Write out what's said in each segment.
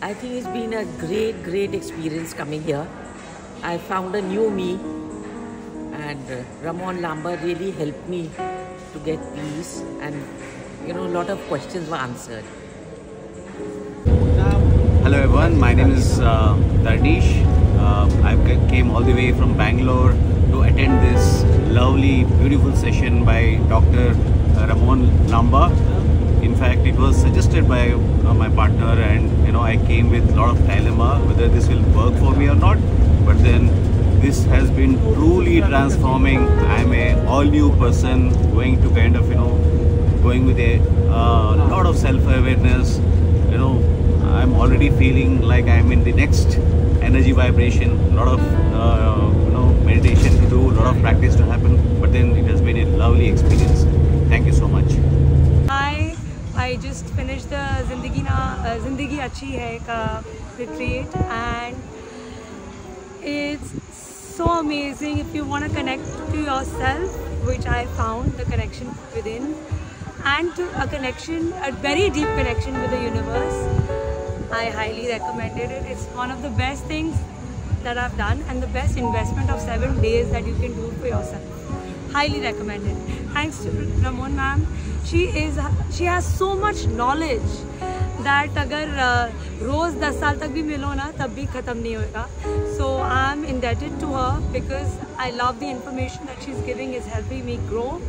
I think it's been a great experience coming here. I found a new me, and Ramon Lamba really helped me to get peace, and a lot of questions were answered. Hello everyone, my name is Darnish. I came all the way from Bangalore to attend this lovely, beautiful session by Dr. Ramon Lamba. In fact, it was suggested by my partner, and I came with a lot of dilemma whether this will work for me or not. But then this has been truly transforming. I'm a all new person, going to kind of going with a lot of self-awareness. I'm already feeling like I'm in the next energy vibration. A lot of meditation to do, a lot of practice to happen. But then it has been a lovely experience. Thank you so much. Hi, I just finished the Zindagi Achhi Hai ka retreat, and it's so amazing. If you want to connect to yourself, which I found the connection within, and to a very deep connection with the universe, I highly recommended it. It's one of the best things that I've done, and the best investment of 7 days that you can do for yourself. Highly recommended. Thanks to Ramon ma'am. She has so much knowledge that अगर रोज 10 साल तक भी मिलो ना तब भी खत्म नहीं होगा. So I'm indebted to her because I love the information that she's giving is helping me grow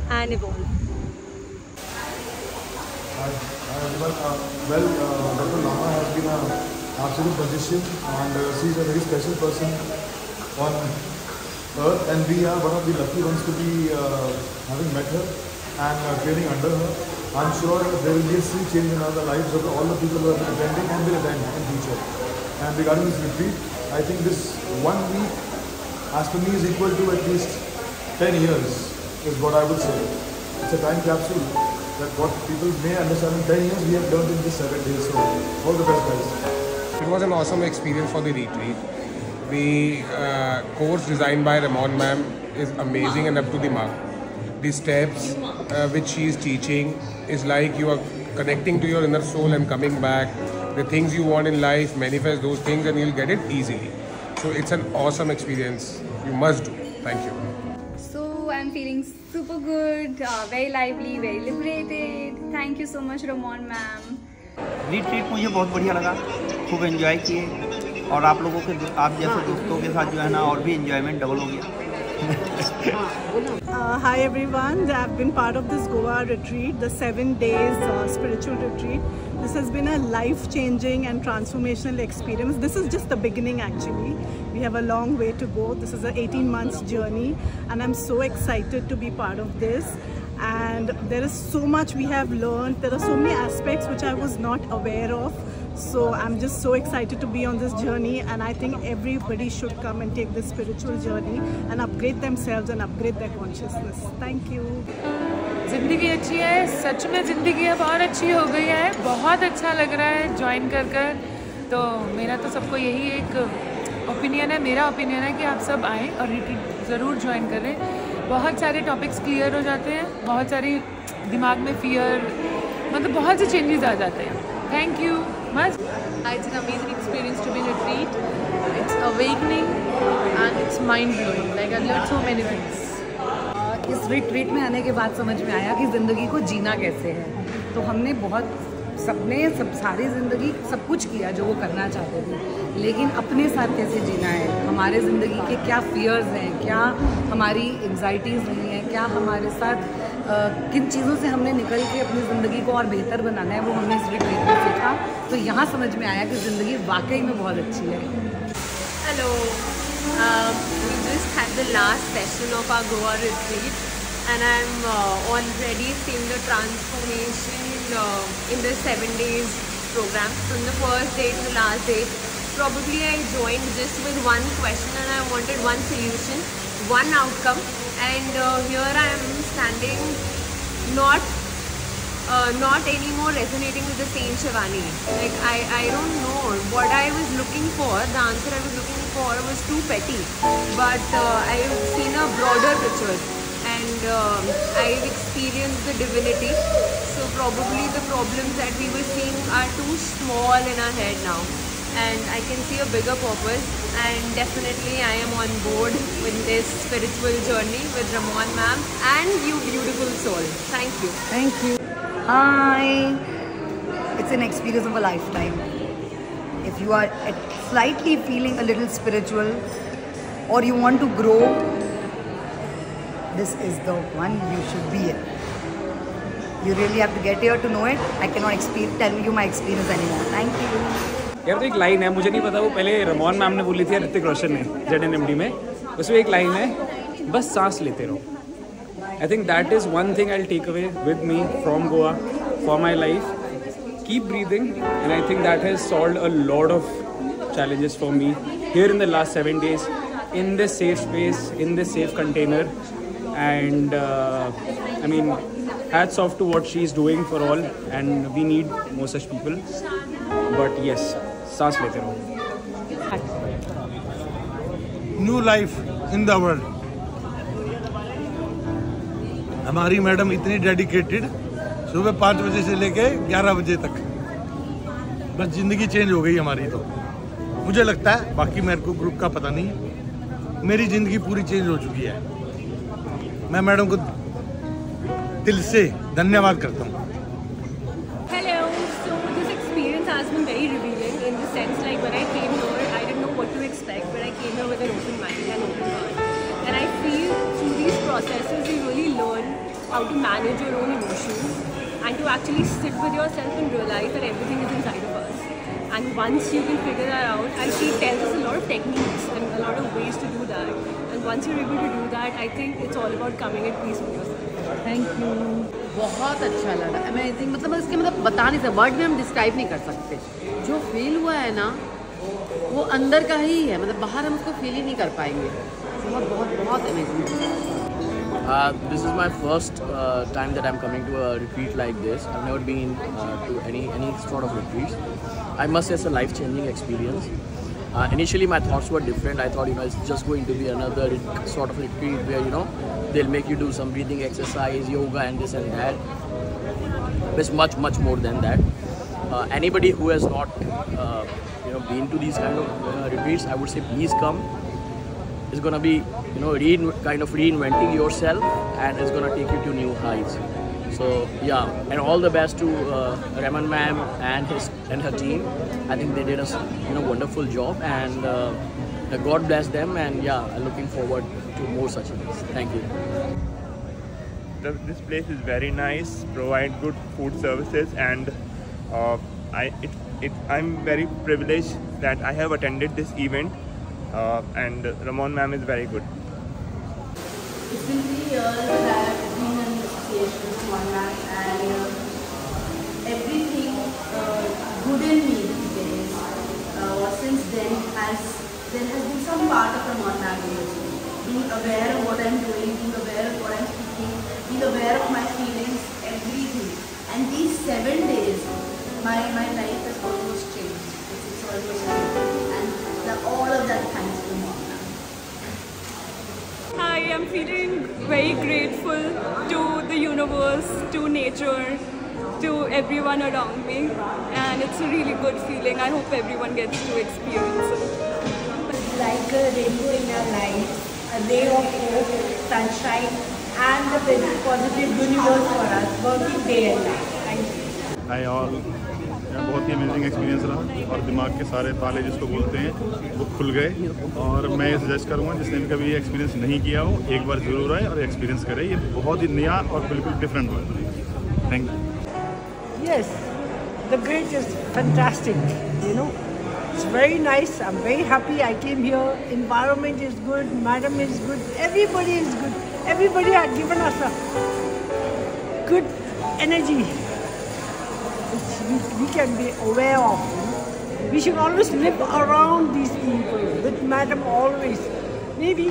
and evolve. Dr. Lama has been an absolute magician, and she's a very special person on earth, and we are one of the lucky ones to be having met her and training under her. I'm sure there will be a sea change in the lives of all the people who have been attending and will attend in future. And regarding this retreat, I think this 1 week, as per me, is equal to at least 10 years, is what I would say. It's a time capsule that what people may understand in 10 years, we have learned in just 7 days. So, all the best, guys. It was an awesome experience for the retreat. The course designed by Ramon ma'am is amazing and up to the mark. The steps which she is teaching is like you are connecting to your inner soul and coming back. The things you want in life, manifest those things and you'll get it easily. So it's an awesome experience. You must do. Thank you. So I'm feeling super good, very lively, very liberated. Thank you so much, Ramon ma'am. Retreat मुझे बहुत बढ़िया लगा, खूब enjoy किए, और आप लोगों के आप जैसे दोस्तों के साथ जो है ना और भी एंजॉयमेंट डबल हो गया. Hi everyone, I've been part of this Goa retreat, the 7 days spiritual retreat. This has been a life-changing and transformational experience. This is just the beginning actually. We have a long way to go. This is an 18 months journey, and I'm so excited to be part of this. And there is so much we have learned. There are so many aspects which I was not aware of. So I'm just so excited to be on this journey, and I think everybody should come and take this spiritual journey and upgrade themselves and upgrade their consciousness. Thank you. ज़िंदगी अच्छी है, सच में ज़िंदगी अब और अच्छी हो गई है. बहुत अच्छा लग रहा है ज्वाइन कर. तो मेरा तो सबको यही एक ओपिनियन है, मेरा ओपिनियन है कि आप सब आएँ और रिट्रीट ज़रूर ज्वाइन करें. बहुत सारे टॉपिक्स क्लियर हो जाते हैं, बहुत सारी दिमाग में फियर, मतलब बहुत से चेंजेस आ जाते हैं. Thank you much. It's an amazing experience to be in a retreat. It's awakening and it's mind-blowing. Like I've learned so many things. इस रिट्रीट में आने के बाद समझ में आया कि ज़िंदगी को जीना कैसे है. तो हमने सारी ज़िंदगी सब कुछ किया जो वो करना चाहते थे, लेकिन अपने साथ कैसे जीना है, हमारे ज़िंदगी के क्या फियर्स हैं, क्या हमारी एंग्जाइटीज़ नहीं है, क्या हमारे साथ किन चीज़ों से हमने निकल के अपनी ज़िंदगी को और बेहतर बनाना है, वो हमने इस रिट्रीट में सीखा. तो यहाँ समझ में आया कि ज़िंदगी वाकई में बहुत अच्छी है. Hello. We just had the last session of our Goa retreat, and I'm already seeing the transformation in the 7 days program. From the first day to the last day, probably I joined just with one question and I wanted one solution, one outcome, and here I am standing, not anymore resonating with the same Shivani. Like I don't know what I was looking for. The answer I was looking for was too petty, but I've seen a broader picture, and I've experienced the divinity. So probably the problems that we were seeing are too small in our head now. And I can see a bigger purpose, and definitely I am on board with this spiritual journey with Ramon ma'am and you beautiful soul. Thank you. Thank you. Hi. It's an experience of a lifetime. If you are slightly feeling a little spiritual or you want to grow, this is the one you should be in. You really have to get here to know it. I cannot tell you my experience anymore. Thank you. यार तो एक line है, मुझे नहीं पता, वो पहले रमोन ma'am ने बोली थी ऋतिक रोशन ने ZNMD में, उसमें एक लाइन है, बस सांस लेते रहो. I think that is one thing I'll take away with me from Goa for my life. Keep breathing, and I think that has solved a lot of challenges for me here in the last 7 days, in this safe space, in this safe container. And I mean, hats off to what she's doing for all, and we need more such people. But yes, सांस लेते रहो. New life in the world. हमारी madam इतनी dedicated, सुबह 5 बजे से लेके 11 बजे तक, बस जिंदगी चेंज हो गई हमारी. तो मुझे लगता है, बाकी मेरे को ग्रुप का पता नहीं, मेरी जिंदगी पूरी चेंज हो चुकी है. मैं मैडम को दिल से धन्यवाद करता हूँ. Hello. So this experience has been very revealing in the sense, like when I came here, I didn't know what to expect, but I came here with an open mind and open heart. And I feel through these processes you really learn how to manage your own emotions and to actually sit with yourself and realize that everything is inside of us. And once you can figure that out, and she tells us a lot of techniques and a lot of ways to do that. And once you're able to do that, I think it's all about coming at peace with yourself. Thank you. बहुत अच्छा लगा, amazing. मतलब इसके बता नहीं सकते, word में हम डिस्क्राइब नहीं कर सकते. जो फील हुआ है ना, वो अंदर का ही है, मतलब बाहर हम उसको फील ही नहीं कर पाएंगे. बहुत बहुत बहुत amazing. This is my first time that I'm coming to a retreat like this. I've never been to any sort of retreats. I must say it's a life-changing experience. Initially my thoughts were different. I thought, it's just going to be another sort of retreat where, they'll make you do some breathing exercise, yoga and this and that. It's much, much more than that. Anybody who has not, been to these kind of retreats, I would say please come. It's going to be, kind of reinventing yourself, and it's going to take you to new heights. So yeah, and all the best to Ramon ma'am and her team. I think they did a wonderful job, and God bless them. And yeah, I'm looking forward to more such events. Thank you. This place is very nice. Provide good food services, and I'm very privileged that I have attended this event. And Ramon ma'am is very good. It's been 3 years that I've been in association with Ramon ma'am, and everything good in me these days. Since then, there has been some part of Ramon ma'am being aware of what I'm doing, being aware of what I'm speaking, being aware of my feelings, everything. And these 7 days, my life has almost changed. It's almost changed. And all of that thanks to Ramon ma'am. Hi, I'm feeling very grateful to the universe, to nature, to everyone around me, and it's a really good feeling. I hope everyone gets to experience it. Like a rainbow in our lives, a ray of hope, sunshine, and the positive universe for us, working day and night. Thank you. Hi all. बहुत ही amazing experience रहा, और दिमाग के सारे ताले जिसको बोलते हैं वो खुल गए. और मैं ये सजेस्ट करूँगा, जिसने भी कभी ये एक्सपीरियंस नहीं किया हो, एक बार ज़रूर आए और एक्सपीरियंस करें. ये बहुत ही नया और बिल्कुल डिफरेंट हुआ. Thank you. Yes, the grid is fantastic. It's very nice. I'm very happy I came here. Environment is good, madam is good, everybody is good. Everybody had given us a good energy which we can be aware of. We should always live around these people, with madam always. Maybe.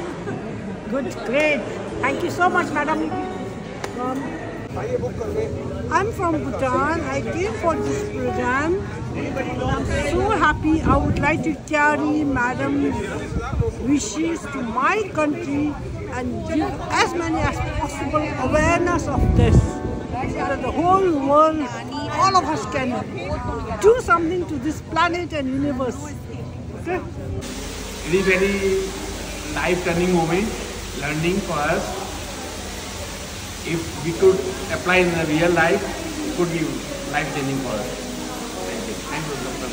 Good, great. Thank you so much, madam. I'm from Bhutan. I came for this program. I'm so happy. I would like to carry madam's wishes to my country and give as many as possible awareness of this. so that the whole world, all of us can do something to this planet and universe. Okay? Very, very life-turning moment, learning for us. If we could apply in the real life, it could be life-changing for us. Thank you. Thank you, Dr.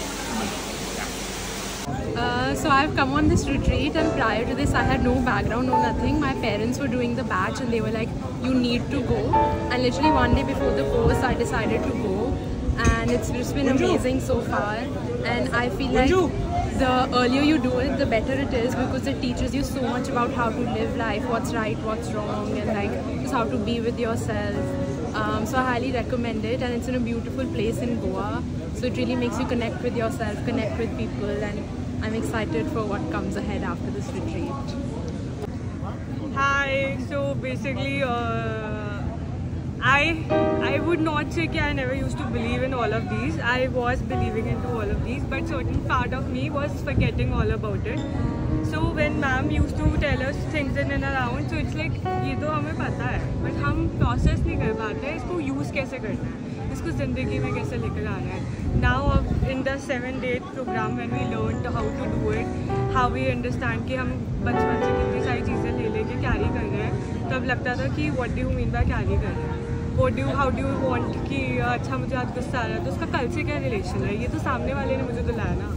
So I've come on this retreat, and prior to this I had no background, no nothing. My parents were doing the batch and they were like, you need to go. And literally one day before the course I decided to go, and it's just been amazing so far. And I feel like the earlier you do it, the better it is, because it teaches you so much about how to live life, what's right, what's wrong, and like just how to be with yourself. So I highly recommend it, and it's in a beautiful place in Goa. So it really makes you connect with yourself, connect with people, and I'm excited for what comes ahead after this retreat. Hi, so basically I would not say that I never used to believe in all of these. I was believing into all of these, but certain part of me was forgetting all about it. So when ma'am used to tell us things in and around, so it's like, ये तो हमें पता है, but हम process नहीं कर पाते हैं, इसको use कैसे करना है, इसको ज़िंदगी में कैसे लेकर आना है. Now in the 7-day program, when we learned how to do it, how we understand कि हम बचपन से कितनी सारी चीज़ें ले लेके carry कर रहे हैं, तब लगता था कि what do you mean by carry कर रहे हैं, how do you want कि अच्छा मुझे आज गुस्सा आ रहा है, तो उसका कल से क्या relation है, ये तो सामने वाले ने मुझे दिलाया ना.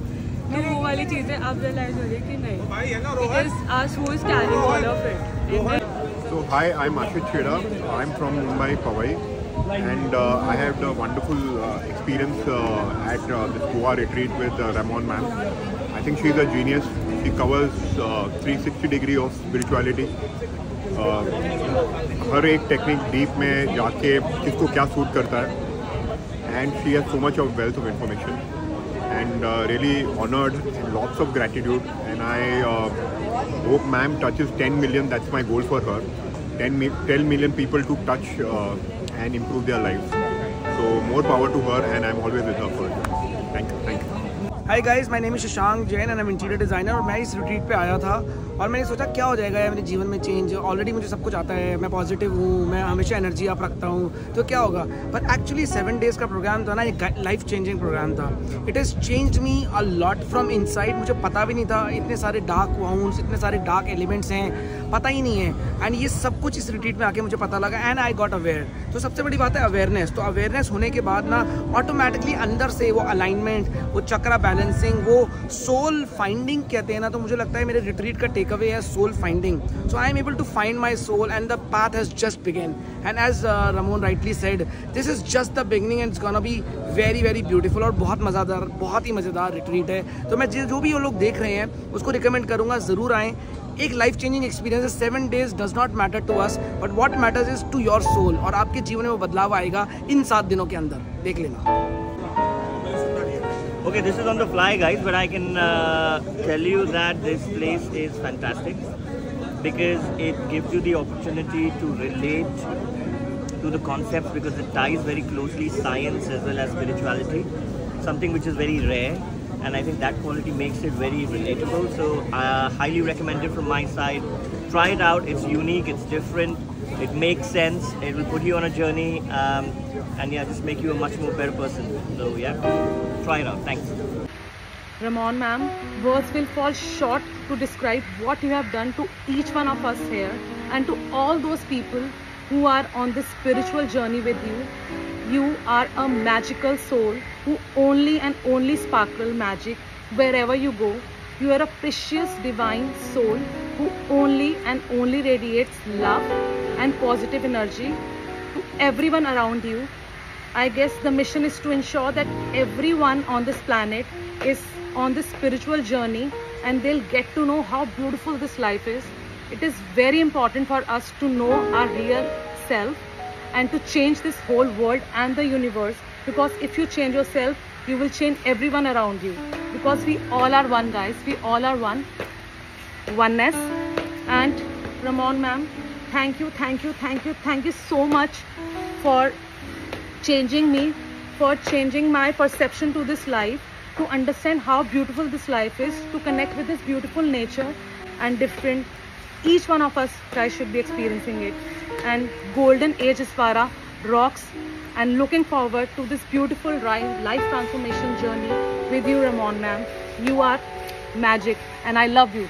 तो वो वाली चीज़ें अब रियलाइज हो रही कि नहीं, it is us who is carrying all of it. So hi, I'm Ashit Chheda. I'm from Mumbai, Powai, and I had a wonderful experience at this Goa retreat with Ramon ma'am. I think she's a genius. She covers 360 degree of spirituality. हर एक technique deep में जाके किसको क्या suit करता है, and she has so much of wealth of information. And really honored and lots of gratitude, and I hope ma'am touches 10 million. That's my goal for her. 10 million people to touch and improve their lives. So more power to her, and I'm always with her for it. Thank you. Hi guys, my name is Shashank Jain and I'm interior designer. और मैं इस retreat पे आया था और मैंने सोचा क्या हो जाएगा यार मेरे जीवन में चेंज. ऑलरेडी मुझे सब कुछ आता है, मैं पॉजिटिव हूँ, मैं हमेशा एनर्जी आप रखता हूँ, तो क्या होगा. पर एक्चुअली 7 days का प्रोग्राम था ना, एक लाइफ चेंजिंग प्रोग्राम था. It has changed me a lot from inside. मुझे पता भी नहीं था इतने सारे डार्क वाउंड्स, इतने सारे डार्क एलिमेंट्स हैं, पता ही नहीं है. एंड ये सब कुछ इस रिट्रीट में आके मुझे पता लगा, एंड आई गॉट अवेयर. तो सबसे बड़ी बात है अवेयरनेस. तो अवेयरनेस होने के बाद ना ऑटोमेटिकली अंदर से वो अलाइनमेंट, वो चक्रा बैलेंसिंग, वो सोल फाइंडिंग कहते हैं ना, तो मुझे लगता है मेरे रिट्रीट का टेक अवे है soul finding. So I am able to find my soul and the path has just begin. And as Ramon rightly said, this is just the beginning and it's gonna be very very beautiful. और बहुत मज़ेदार, बहुत ही मज़ेदार retreat है. तो मैं जो भी वो लोग देख रहे हैं उसको रिकमेंड करूँगा, ज़रूर आएँ. एक लाइफ चेंजिंग एक्सपीरियंस है. 7 days does not matter to us, but what matters is to your soul. और आपके जीवन में वो बदलाव आएगा इन 7 दिनों के अंदर, देख लेना. Okay, this is on the fly guys, but I can tell you that this place is fantastic because it gives you the opportunity to relate to the concepts, because it ties very closely science as well as spirituality, something which is very rare, and I think that quality makes it very relatable. So I highly recommend it from my side. Try it out, it's unique, it's different, it makes sense, it will put you on a journey, and yeah, just make you a much more better person. So yeah, try it out. Thanks. Ramon ma'am, words will fall short to describe what you have done to each one of us here, and to all those people who are on this spiritual journey with you. You are a magical soul who only and only sparkle magic wherever you go. You are a precious divine soul who only and only radiates love and positive energy to everyone around you. I guess the mission is to ensure that everyone on this planet is on this spiritual journey, and they'll get to know how beautiful this life is. It is very important for us to know our real self and to change this whole world and the universe, because if you change yourself, you will change everyone around you, because we all are one, guys. We all are one. Oneness. And Ramon ma'am, thank you so much for changing me, for changing my perception to this life, to understand how beautiful this life is, to connect with this beautiful nature and different. Each one of us guys should be experiencing it. And golden age Iswara rocks, and looking forward to this beautiful life transformation journey with you, Ramon ma'am. You are magic and I love you.